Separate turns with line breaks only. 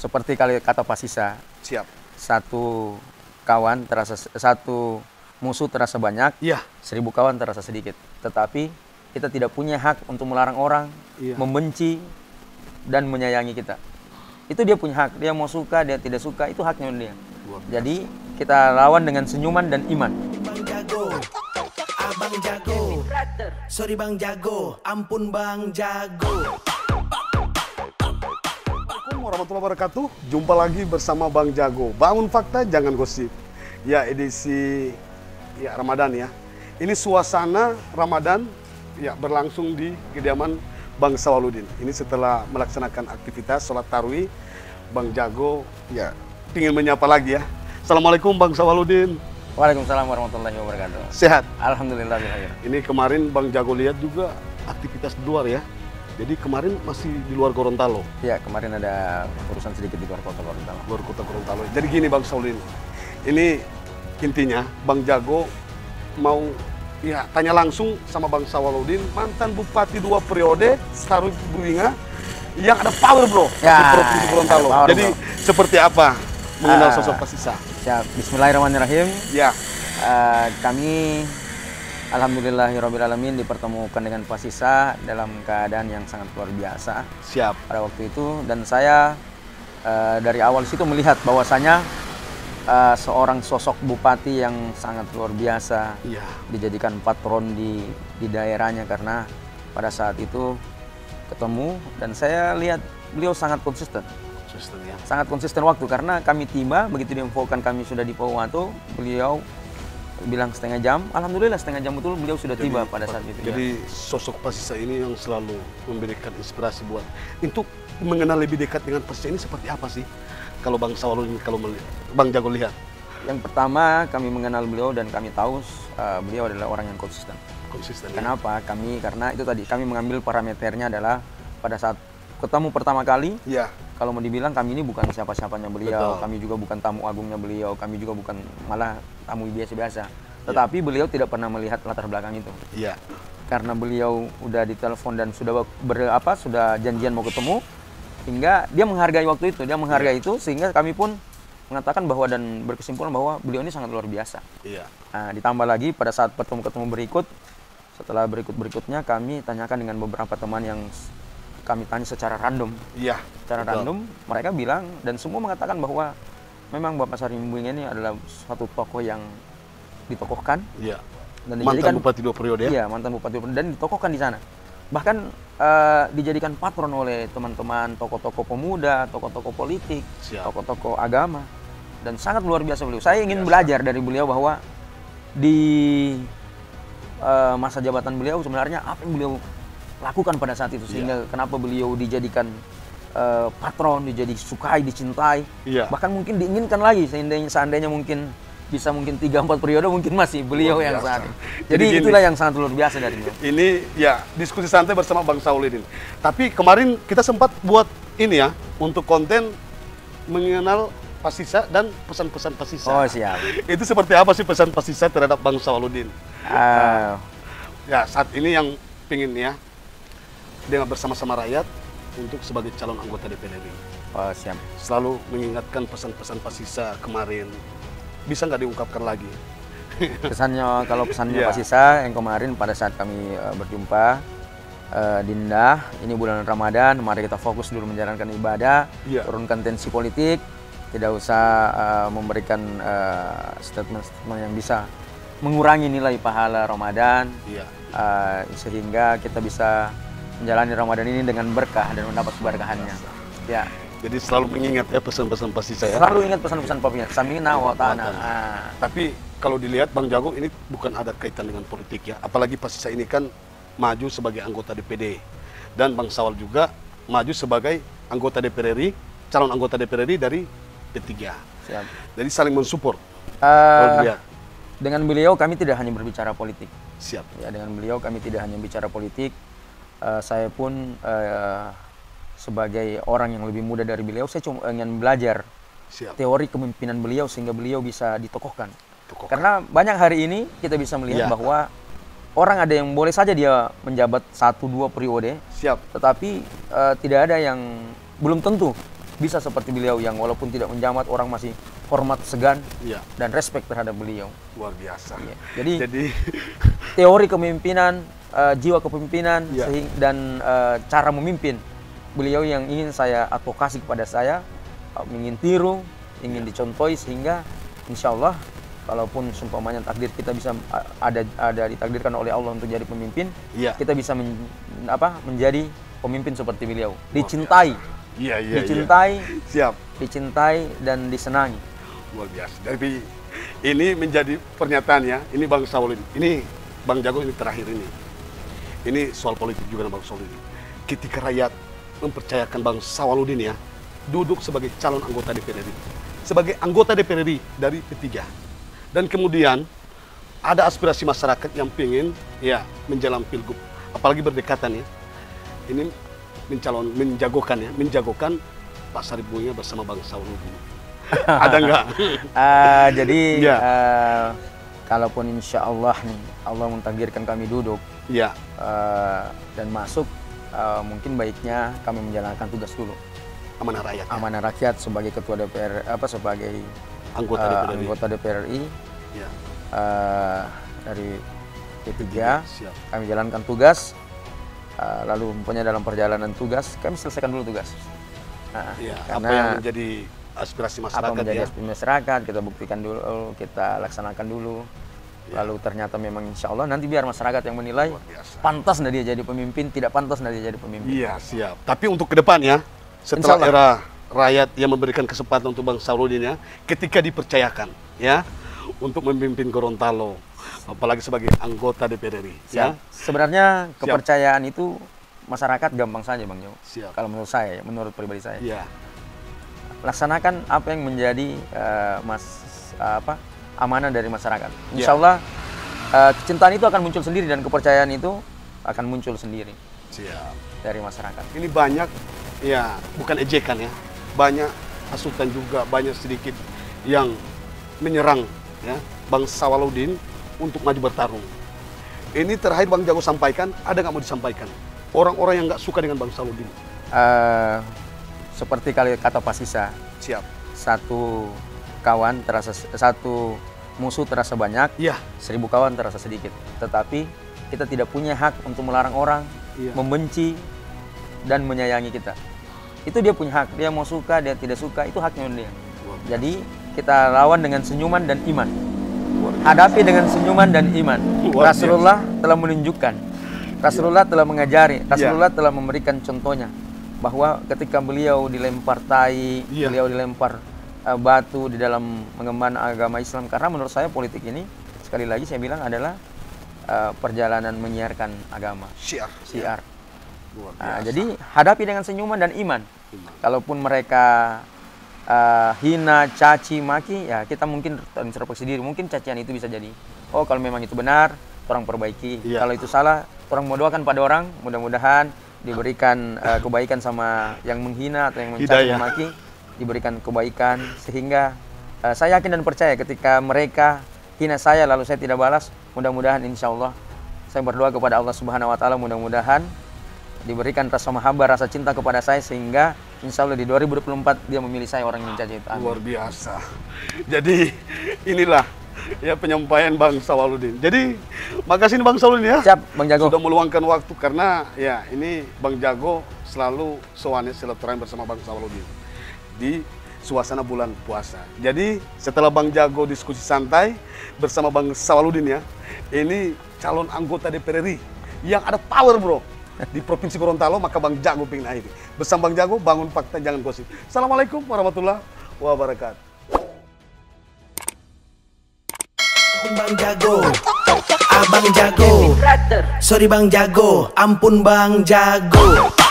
seperti kali kata Pak Sisa,
Siap.
satu kawan terasa satu musuh terasa banyak,
Iya.
1000 kawan terasa sedikit. Tetapi kita tidak punya hak untuk melarang orang
Iya.
membenci dan menyayangi kita. Itu dia punya hak. Dia mau suka, dia tidak suka, itu haknya dia. Jadi kita lawan dengan senyuman dan iman.
Bang Jago, Abang Jago, sorry Bang Jago, ampun Bang Jago.
Assalamualaikum warahmatullahi wabarakatuh. Jumpa lagi bersama Bang Jago. Bangun fakta, jangan gosip. Ya, edisi Ramadan ya. Ini suasana Ramadan ya berlangsung di kediaman Bang Sawaludin. Ini setelah melaksanakan aktivitas sholat tarawih, Bang Jago ya ingin menyapa lagi ya. Assalamualaikum Bang Sawaludin.
Waalaikumsalam warahmatullahi wabarakatuh.
Sehat?
Alhamdulillah bilhayr.
Ini kemarin Bang Jago lihat juga aktivitas di luar ya. Jadi kemarin masih di luar Gorontalo.
Ya, kemarin ada urusan sedikit di luar kota Gorontalo.
Luar kota Gorontalo. Jadi gini Bang Sawaludin. Ini intinya Bang Jago mau ya tanya langsung sama Bang Sawaludin, mantan Bupati 2 periode, Sarwi Buinga, yang ada power bro
Ya,
di Provinsi Gorontalo.
power,
Jadi
bro.
seperti apa mengenal
Ah.
sosok Pak Sisa?
Siap. Bismillahirrahmanirrahim.
Ya,
Kami alhamdulillahirrabbilalamin dipertemukan dengan Pak Sisa dalam keadaan yang sangat luar biasa
siap.
pada waktu itu, dan saya dari awal situ melihat bahwasanya seorang sosok bupati yang sangat luar biasa
Iya.
dijadikan patron di daerahnya, karena pada saat itu ketemu dan saya lihat beliau sangat konsisten.
Ya.
Sangat konsisten waktu, karena kami tiba, begitu diinfokan kami sudah di Pohuwato, beliau bilang setengah jam, alhamdulillah setengah jam betul beliau sudah tiba pada saat itu.
Jadi sosok Pak Sisa ini yang selalu memberikan inspirasi buat untuk mengenal lebih dekat dengan Pak Sisa ini seperti apa sih? Kalau Bang Sawaludin, kalau Bang Jago lihat.
Yang pertama, kami mengenal beliau dan kami tahu beliau adalah orang yang konsisten.
Konsisten.
Kenapa? Karena itu tadi kami mengambil parameternya adalah pada saat ketemu pertama kali,
Ya.
kalau mau dibilang kami ini bukan siapa-siapanya beliau,
Betul.
kami juga bukan tamu agungnya beliau, kami juga bukan malah tamu biasa-biasa. Tetapi beliau tidak pernah melihat latar belakang itu.
Iya.
Karena beliau udah ditelepon dan sudah sudah janjian mau ketemu, hingga dia menghargai waktu itu, itu sehingga kami pun mengatakan bahwa dan berkesimpulan bahwa beliau ini sangat luar biasa.
Iya.
Nah, ditambah lagi pada saat ketemu berikut, setelah berikutnya kami tanyakan dengan beberapa teman yang kami tanya secara random.
Iya.
Secara
betul.
random, mereka bilang dan semua mengatakan bahwa memang Bapak Sarwi Buinga ini adalah suatu tokoh yang ditokohkan
Iya.
dan
Mantan
dijadikan
Bupati 2 periode ya?
Iya, mantan bupati dan ditokohkan di sana. Bahkan dijadikan patron oleh teman-teman tokoh-tokoh pemuda, tokoh-tokoh politik,
Siap.
tokoh-tokoh agama, dan sangat luar biasa beliau. Saya ingin
Biasa.
belajar dari beliau bahwa di masa jabatan beliau sebenarnya apa yang beliau lakukan pada saat itu, sehingga kenapa beliau dijadikan patron, disukai, dicintai,
Iya.
bahkan mungkin diinginkan lagi seandainya mungkin bisa 3-4 periode mungkin masih beliau
Luar
yang
biasa.
saat ini.
Jadi
Jadi
gini.
itulah yang sangat luar biasa dari beliau.
Ini ya diskusi santai bersama Bang Sawaludin. Tapi kemarin kita sempat buat ini ya untuk konten mengenal Pak Sisa dan pesan-pesan Pak Sisa.
Oh, siap.
Itu seperti apa sih pesan Pak Sisa terhadap Bang Sawaludin? Ya saat ini yang pingin ya dengan bersama-sama rakyat untuk sebagai calon anggota DPR RI.
Oh, siap.
Selalu mengingatkan pesan-pesan Pak Sisa kemarin. Bisa nggak diungkapkan lagi?
Kalau pesannya
Iya.
Pak Sisa yang kemarin pada saat kami berjumpa, Dinda, ini bulan Ramadan, mari kita fokus dulu menjalankan ibadah,
Iya.
turunkan tensi politik, tidak usah memberikan statement-statement yang bisa mengurangi nilai pahala Ramadan,
Iya.
sehingga kita bisa menjalani Ramadan ini dengan berkah dan mendapat keberkahannya. Ya.
Jadi selalu mengingat ya pesan-pesan Pak Sisa ya.
Selalu ingat pesan-pesan Papanya, Samina wa ta'ana.
Tapi kalau dilihat Bang Jago ini bukan ada kaitan dengan politik ya. Apalagi Pak Sisa ini kan maju sebagai anggota DPD. Dan Bang Sawal juga maju sebagai anggota DPR RI, calon anggota DPR RI dari P3.
Siap.
Jadi saling mensupport. Kalau dilihat.
Dengan beliau kami tidak hanya berbicara politik.
Siap.
Ya, dengan beliau kami tidak hanya bicara politik. Saya pun sebagai orang yang lebih muda dari beliau, saya cuma ingin belajar
Siap.
teori kepemimpinan beliau sehingga beliau bisa ditokohkan.
Tokoh.
Karena banyak hari ini kita bisa melihat
Iya.
bahwa orang ada yang boleh saja dia menjabat 1-2 periode,
Siap.
tetapi tidak ada yang belum tentu bisa seperti beliau yang walaupun tidak menjabat orang masih hormat, segan,
Iya.
dan respect terhadap beliau.
Luar biasa.
Iya.
Jadi
Teori kepemimpinan, jiwa kepemimpinan,
Iya.
dan cara memimpin beliau yang ingin saya advokasi kepada saya, ingin tiru, ingin dicontohi, sehingga insya Allah kalaupun seumpamanya takdir kita bisa ada ditakdirkan oleh Allah untuk jadi pemimpin,
Iya.
kita bisa menjadi pemimpin seperti beliau, dicintai,
iya. Siap.
dicintai dan disenangi.
Luar biasa. Jadi ini menjadi pernyataannya. Ini Bang Sauludin. Ini Bang Jago, ini terakhir ini. Ini soal politik juga Bang Sauludin. Ketika rakyat mempercayakan Bang Sauludin ya, duduk sebagai calon anggota DPR RI, sebagai anggota DPR RI dari P3, dan kemudian ada aspirasi masyarakat yang pengen ya menjelang pilgub, apalagi berdekatan ya. Ini menjagokan Pak Sarip Bunga bersama Bang Sauludin. Ada nggak?
Jadi
Ya.
kalaupun insya Allah nih Allah mentakdirkan kami duduk
Iya.
dan masuk, mungkin baiknya kami menjalankan tugas dulu.
Amanah rakyat. Ya?
Amanah rakyat sebagai ketua DPR, sebagai
Anggota
DPR RI
Ya.
dari P3.
Siap.
Kami jalankan tugas, lalu punya dalam perjalanan tugas kami selesaikan dulu tugas.
Iya. Apa
Karena
yang menjadi aspirasi masyarakat
apa menjadi
ya?
aspirasi masyarakat kita buktikan dulu, kita laksanakan dulu.
Ya.
Lalu ternyata memang insya Allah nanti biar masyarakat yang menilai
Luar biasa.
pantas nggak dia jadi pemimpin, tidak pantas nggak dia jadi pemimpin.
Iya, siap. Tapi untuk ke depan ya, setelah
Insya
era rakyat yang memberikan kesempatan untuk Bang Sauludin ya, ketika dipercayakan ya untuk memimpin Gorontalo, apalagi sebagai anggota DPR RI ya.
Sebenarnya kepercayaan itu masyarakat gampang saja Bang Jo.
Siap.
Kalau menurut saya, menurut pribadi saya.
Iya.
Laksanakan apa yang menjadi amanah dari masyarakat. Insya Allah kecintaan itu akan muncul sendiri dan kepercayaan itu akan muncul sendiri
Siap.
dari masyarakat.
Ini banyak ya, bukan ejekan ya. Banyak hasutan juga, banyak sedikit yang menyerang ya Bang Sauludin untuk maju bertarung. Ini terakhir Bang Jago sampaikan, ada nggak mau disampaikan? Orang-orang yang nggak suka dengan Bang Sauludin.
Seperti kata Pak Sisa,
Siap.
satu musuh terasa banyak,
Iya.
1000 kawan terasa sedikit. Tetapi kita tidak punya hak untuk melarang orang
Iya.
membenci dan menyayangi kita. Itu dia punya hak. Dia mau suka, dia tidak suka, itu haknya dia. Jadi kita lawan dengan senyuman dan iman. Hadapi dengan senyuman dan iman.
Luar
Rasulullah telah menunjukkan. Rasulullah telah mengajari. Rasulullah telah memberikan contohnya bahwa ketika beliau dilempar tai,
Iya.
beliau dilempar batu di dalam mengemban agama Islam. Karena menurut saya politik ini sekali lagi saya bilang adalah perjalanan menyiarkan agama, syiar.
Luar biasa.
Jadi hadapi dengan senyuman dan iman. Kalaupun mereka hina, caci, maki, ya kita mungkin introspeksi diri. Mungkin cacian itu bisa jadi, oh kalau memang itu benar, orang perbaiki.
Iya.
Kalau itu salah, orang mau doakan pada orang, mudah-mudahan diberikan kebaikan sama yang menghina atau yang mencaci,
Hidayah.
maki, diberikan kebaikan. Sehingga saya yakin dan percaya ketika mereka hina saya lalu saya tidak balas, mudah-mudahan insya Allah saya berdoa kepada Allah Subhanahu Wa Taala, mudah-mudahan diberikan rasa mahabbah, rasa cinta kepada saya, sehingga insya Allah di 2024 dia memilih saya orang yang mencaci itu. Amin.
Luar biasa. Jadi inilah ya penyampaian Bang Sauludin. Jadi makasih nih Bang Sauludin ya.
Siap, Bang Jago.
Sudah meluangkan waktu karena ya ini Bang Jago selalu soalnya silaturahmi bersama Bang Sauludin di suasana bulan puasa. Jadi setelah Bang Jago diskusi santai bersama Bang Sauludin ya, ini calon anggota DPR RI yang ada power bro di Provinsi Gorontalo, maka Bang Jago pengen akhiri. Bersama Bang Jago, bangun fakta, jangan gosip. Assalamualaikum warahmatullahi wabarakatuh.
Bang Jago, Abang Jago, sorry Bang Jago, ampun Bang Jago.